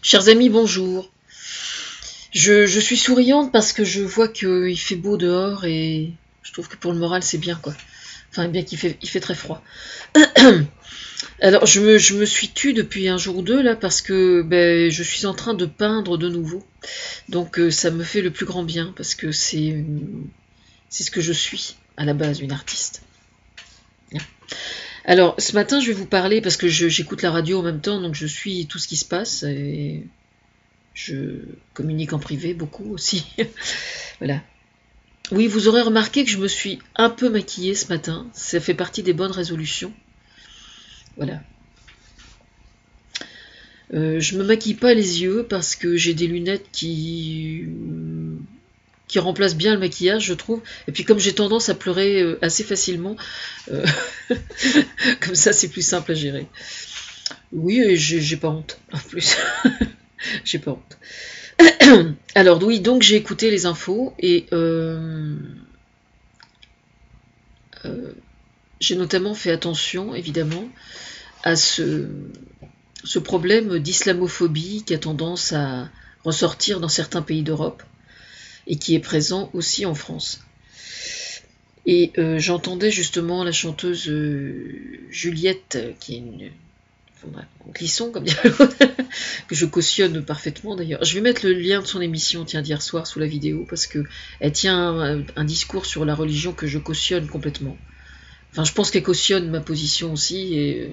Chers amis, bonjour. Je suis souriante parce que je vois qu'il fait beau dehors et je trouve que pour le moral c'est bien quoi. Enfin bien qu'il fait très froid. Alors je me suis tue depuis un jour ou deux là parce que je suis en train de peindre de nouveau. Donc ça me fait le plus grand bien parce que c'est ce que je suis à la base, une artiste. Alors ce matin je vais vous parler parce que j'écoute la radio en même temps donc je suis tout ce qui se passe et je communique en privé beaucoup aussi. Voilà. Oui, vous aurez remarqué que je me suis un peu maquillée ce matin. Ça fait partie des bonnes résolutions. Voilà. Je me maquille pas les yeux parce que j'ai des lunettes qui remplacent bien le maquillage, je trouve. Et puis comme j'ai tendance à pleurer assez facilement, euh, comme ça c'est plus simple à gérer. Oui, et j'ai pas honte en plus. J'ai pas honte. Alors oui, donc j'ai écouté les infos et j'ai notamment fait attention, évidemment, à ce problème d'islamophobie qui a tendance à ressortir dans certains pays d'Europe et qui est présent aussi en France. Et j'entendais justement la chanteuse Juliette, qui est une Clisson, comme dirait l'autre, que je cautionne parfaitement d'ailleurs. Je vais mettre le lien de son émission, tiens, d'hier soir sous la vidéo, parce que elle tient un discours sur la religion que je cautionne complètement. Enfin, je pense qu'elle cautionne ma position aussi, et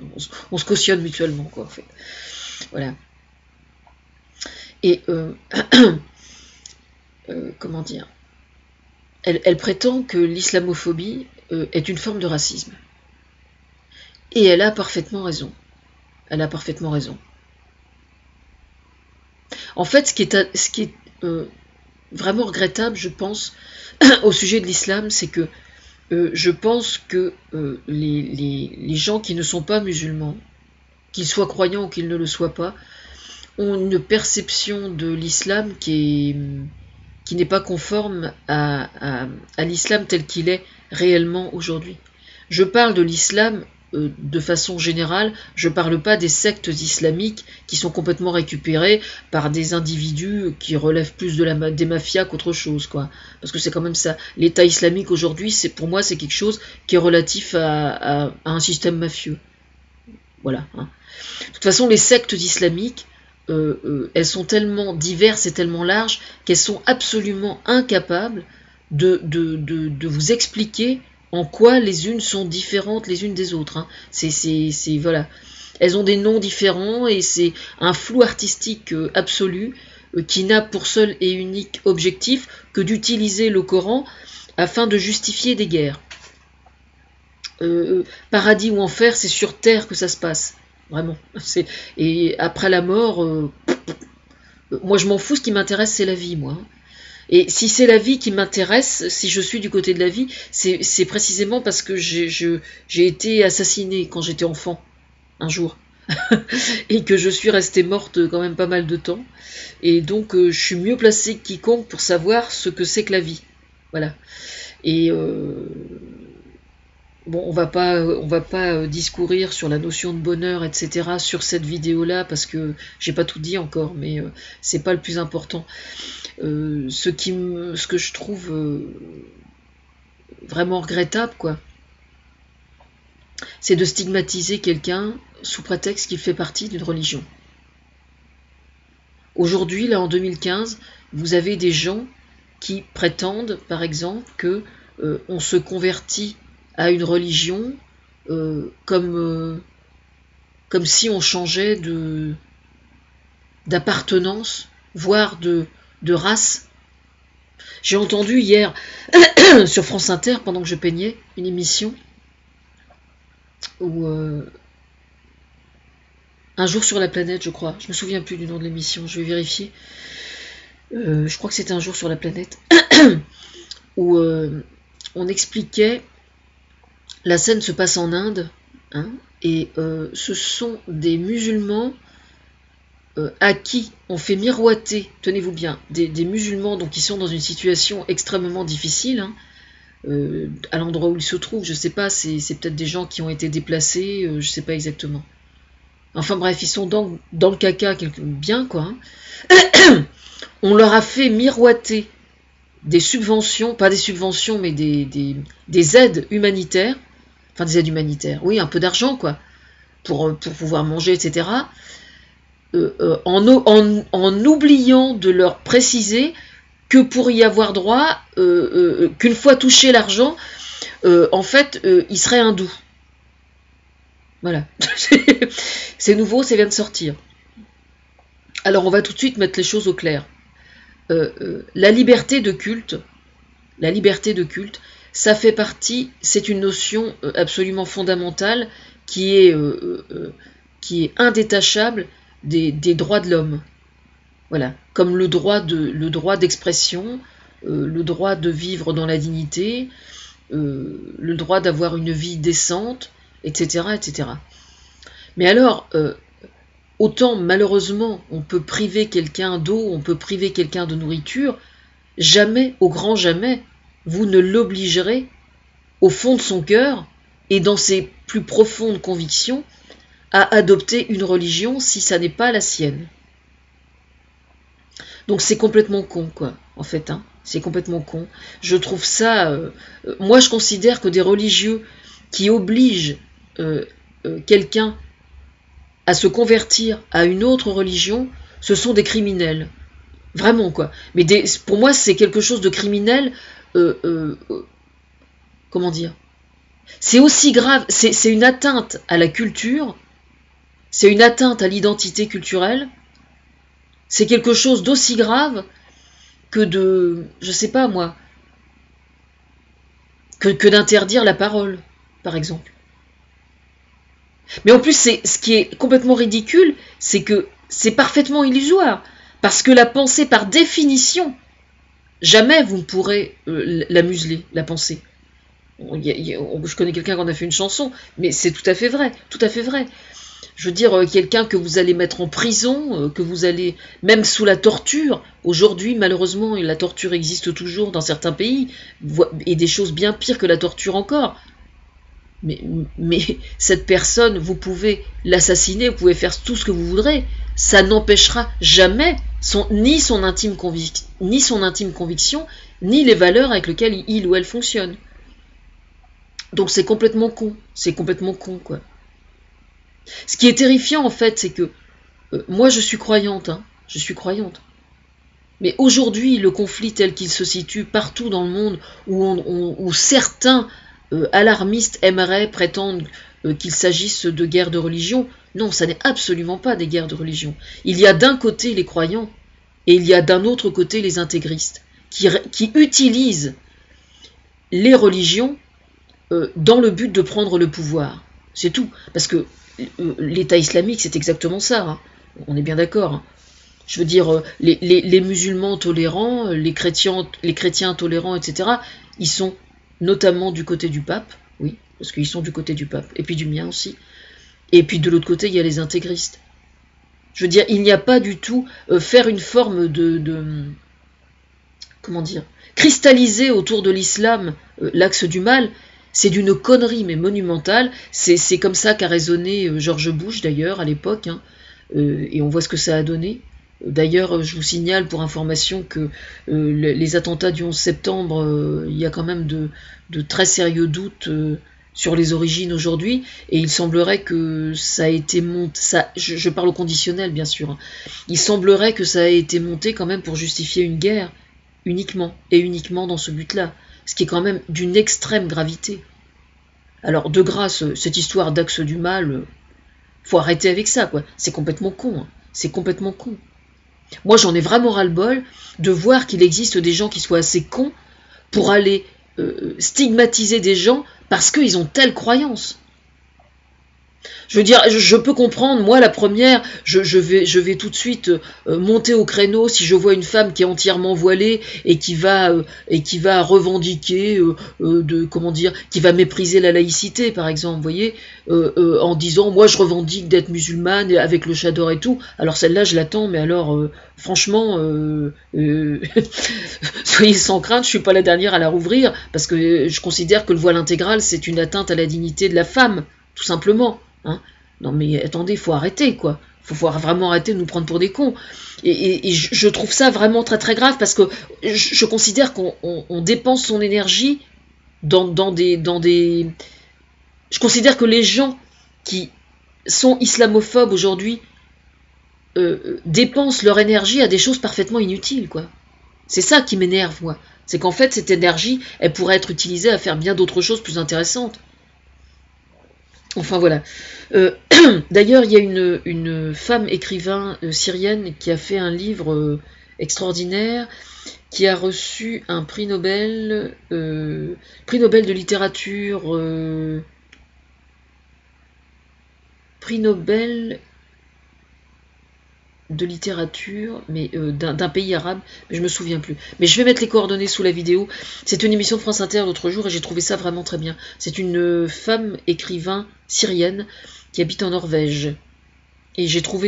on se cautionne mutuellement, quoi, en fait. Voilà. Et, comment dire, elle prétend que l'islamophobie est une forme de racisme. Et elle a parfaitement raison. Elle a parfaitement raison. En fait, ce qui est vraiment regrettable, je pense, au sujet de l'islam, c'est que je pense que les gens qui ne sont pas musulmans, qu'ils soient croyants ou qu'ils ne le soient pas, ont une perception de l'islam qui n'est pas conforme à l'islam tel qu'il est réellement aujourd'hui. Je parle de l'islam de façon générale, je ne parle pas des sectes islamiques qui sont complètement récupérées par des individus qui relèvent plus des mafias qu'autre chose, quoi. Parce que c'est quand même ça. L'État islamique aujourd'hui, pour moi, c'est quelque chose qui est relatif à un système mafieux. Voilà. Hein. De toute façon, les sectes islamiques, elles sont tellement diverses et tellement larges qu'elles sont absolument incapables de vous expliquer en quoi les unes sont différentes les unes des autres. Hein. Voilà. Elles ont des noms différents et c'est un flou artistique absolu qui n'a pour seul et unique objectif que d'utiliser le Coran afin de justifier des guerres. Paradis ou enfer, c'est sur terre que ça se passe. Vraiment. Et après la mort, moi je m'en fous, ce qui m'intéresse c'est la vie, moi. Et si c'est la vie qui m'intéresse, si je suis du côté de la vie, c'est précisément parce que j'ai été assassinée quand j'étais enfant, un jour. Et que je suis restée morte quand même pas mal de temps. Et donc je suis mieux placée que quiconque pour savoir ce que c'est que la vie. Voilà. Et bon, on va pas discourir sur la notion de bonheur, etc. sur cette vidéo-là parce que j'ai pas tout dit encore, mais c'est pas le plus important. Ce que je trouve vraiment regrettable, quoi, c'est de stigmatiser quelqu'un sous prétexte qu'il fait partie d'une religion. Aujourd'hui, là en 2015, vous avez des gens qui prétendent, par exemple, que on se convertit à une religion comme si on changeait d'appartenance, voire de race. J'ai entendu hier sur France Inter, pendant que je peignais, une émission où un jour sur la planète, je crois, je me souviens plus du nom de l'émission, je vais vérifier. Je crois que c'était un jour sur la planète où on expliquait. La scène se passe en Inde, hein, et ce sont des musulmans à qui on fait miroiter, tenez-vous bien, des musulmans donc, qui sont dans une situation extrêmement difficile, hein, à l'endroit où ils se trouvent, je ne sais pas, c'est peut-être des gens qui ont été déplacés, je ne sais pas exactement. Enfin bref, ils sont dans le caca bien, quoi. Hein. On leur a fait miroiter des subventions, pas des subventions, mais des aides humanitaires, enfin des aides humanitaires, oui, un peu d'argent, quoi, pour pouvoir manger, etc., en oubliant de leur préciser que pour y avoir droit, qu'une fois touché l'argent, en fait, il serait hindou. Voilà. C'est nouveau, ça vient de sortir. Alors on va tout de suite mettre les choses au clair. La liberté de culte, ça fait partie, c'est une notion absolument fondamentale qui est indétachable des droits de l'homme. Voilà, comme le droit d'expression, le droit de vivre dans la dignité, le droit d'avoir une vie décente, etc., etc. Mais alors, autant malheureusement on peut priver quelqu'un d'eau, on peut priver quelqu'un de nourriture, jamais, au grand jamais, vous ne l'obligerez au fond de son cœur et dans ses plus profondes convictions à adopter une religion si ça n'est pas la sienne. Donc c'est complètement con, quoi, en fait, hein. C'est complètement con. Je trouve ça... moi, je considère que des religieux qui obligent quelqu'un à se convertir à une autre religion, ce sont des criminels. Vraiment, quoi. Mais pour moi, c'est quelque chose de criminel... comment dire ? C'est aussi grave, c'est une atteinte à la culture, c'est une atteinte à l'identité culturelle, c'est quelque chose d'aussi grave que de, je sais pas moi, que d'interdire la parole, par exemple. Mais en plus, ce qui est complètement ridicule, c'est que c'est parfaitement illusoire, parce que la pensée, par définition, jamais vous ne pourrez la museler, la pensée. Je connais quelqu'un qui en a fait une chanson, mais c'est tout à fait vrai, tout à fait vrai. Je veux dire, quelqu'un que vous allez mettre en prison, que vous allez, même sous la torture, aujourd'hui malheureusement la torture existe toujours dans certains pays, et des choses bien pires que la torture encore. Mais cette personne, vous pouvez l'assassiner, vous pouvez faire tout ce que vous voudrez, ça n'empêchera jamais ni son intime conviction, ni les valeurs avec lesquelles il ou elle fonctionne. Donc c'est complètement con, quoi. Ce qui est terrifiant en fait, c'est que moi je suis croyante, hein, je suis croyante. Mais aujourd'hui, le conflit tel qu'il se situe partout dans le monde, où certains alarmistes aimeraient prétendre qu'il s'agisse de guerres de religion, non, ça n'est absolument pas des guerres de religion. Il y a d'un côté les croyants, et il y a d'un autre côté les intégristes, qui utilisent les religions dans le but de prendre le pouvoir. C'est tout. Parce que l'État islamique, c'est exactement ça. Hein. On est bien d'accord. Hein. Je veux dire, les musulmans tolérants, les chrétiens tolérants, etc., ils sont notamment du côté du pape, oui, parce qu'ils sont du côté du pape, et puis du mien aussi. Et puis de l'autre côté, il y a les intégristes. Je veux dire, il n'y a pas du tout faire une forme de comment dire, cristalliser autour de l'islam l'axe du mal, c'est d'une connerie mais monumentale. C'est comme ça qu'a raisonné George Bush d'ailleurs à l'époque, hein, et on voit ce que ça a donné. D'ailleurs, je vous signale pour information que les attentats du 11 septembre, il y a quand même de très sérieux doutes sur les origines aujourd'hui, et il semblerait que ça a été monté, je parle au conditionnel bien sûr, hein, il semblerait que ça a été monté quand même pour justifier une guerre, uniquement dans ce but-là, ce qui est quand même d'une extrême gravité. Alors de grâce, cette histoire d'axe du mal, faut arrêter avec ça, quoi. C'est complètement con, hein. C'est complètement con. Moi, j'en ai vraiment ras-le-bol de voir qu'il existe des gens qui soient assez cons pour aller stigmatiser des gens parce qu'ils ont telle croyance. Je veux dire, je peux comprendre, moi la première, je vais tout de suite monter au créneau si je vois une femme qui est entièrement voilée et qui va revendiquer comment dire, qui va mépriser la laïcité par exemple, vous voyez, en disant moi je revendique d'être musulmane avec le chador et tout. Alors celle-là je l'attends, mais alors franchement, soyez sans crainte, je suis pas la dernière à la rouvrir parce que je considère que le voile intégral c'est une atteinte à la dignité de la femme, tout simplement. Hein. Non mais attendez, faut arrêter quoi. Faut vraiment arrêter de nous prendre pour des cons. Et je trouve ça vraiment très très grave parce que je considère qu'on dépense son énergie dans des... Je considère que les gens qui sont islamophobes aujourd'hui dépensent leur énergie à des choses parfaitement inutiles, quoi. C'est ça qui m'énerve, moi. C'est qu'en fait, cette énergie, elle pourrait être utilisée à faire bien d'autres choses plus intéressantes. Enfin, voilà. D'ailleurs, il y a une femme écrivain syrienne qui a fait un livre extraordinaire, qui a reçu un prix Nobel de littérature, prix Nobel de littérature, mais d'un pays arabe, mais je me souviens plus. Mais je vais mettre les coordonnées sous la vidéo. C'est une émission de France Inter l'autre jour et j'ai trouvé ça vraiment très bien. C'est une femme écrivain syrienne qui habite en Norvège. Et j'ai trouvé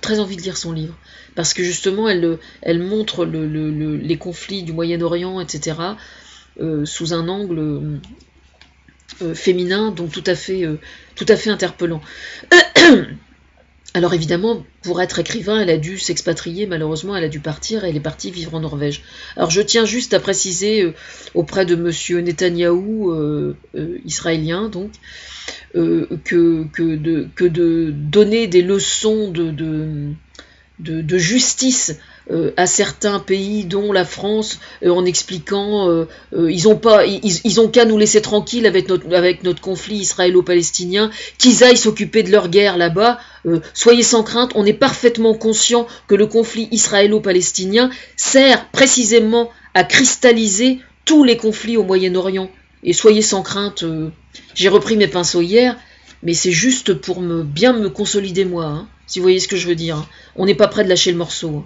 très envie de lire son livre. Parce que justement, elle montre les conflits du Moyen-Orient, etc., sous un angle féminin, donc tout à fait interpellant. Alors évidemment, pour être écrivain, elle a dû s'expatrier, malheureusement, elle a dû partir, elle est partie vivre en Norvège. Alors je tiens juste à préciser auprès de monsieur Netanyahou, israélien donc, que de donner des leçons de justice à certains pays, dont la France, en expliquant ils ont qu'à nous laisser tranquilles avec notre conflit israélo-palestinien, qu'ils aillent s'occuper de leur guerre là-bas. Soyez sans crainte, on est parfaitement conscient que le conflit israélo-palestinien sert précisément à cristalliser tous les conflits au Moyen-Orient. Et soyez sans crainte, j'ai repris mes pinceaux hier, mais c'est juste pour bien me consolider moi, hein, si vous voyez ce que je veux dire. Hein. On n'est pas près de lâcher le morceau. Hein.